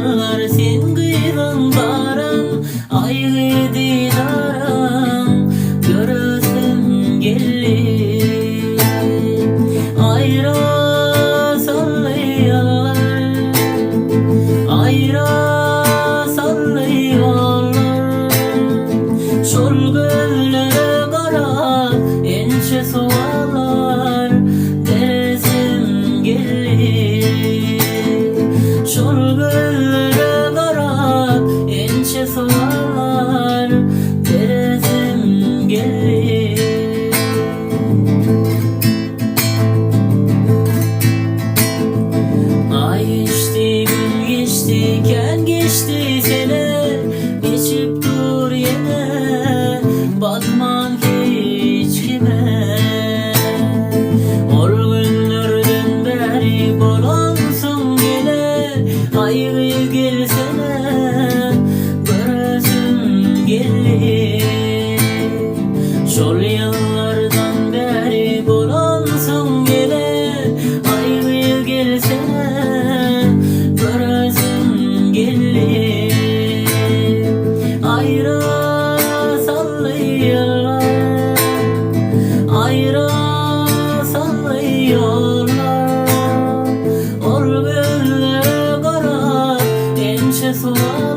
yıllar sen kıygan baran, ayrı didaran göresim gelir. Ayra sallıyorlar, ayra sallıyorlar. Şol gözlere kara ençe soğalar, deresim gelir. Şol gözlere kara ençe soğalar, deresim gelir. Ay geçti, gün geçti, ken geçti sene, geçip dur yine, bakman hiç kime. Ol günlerden beri bolansın gele, ayrı gelsene, göresim gelir. Şol yıllardan beri bolansın gele, ayrı gelsene, göresim gelir. Ayra sallıyorlar, ayra sallıyorlar. Ol gözlere kara ençe soğan,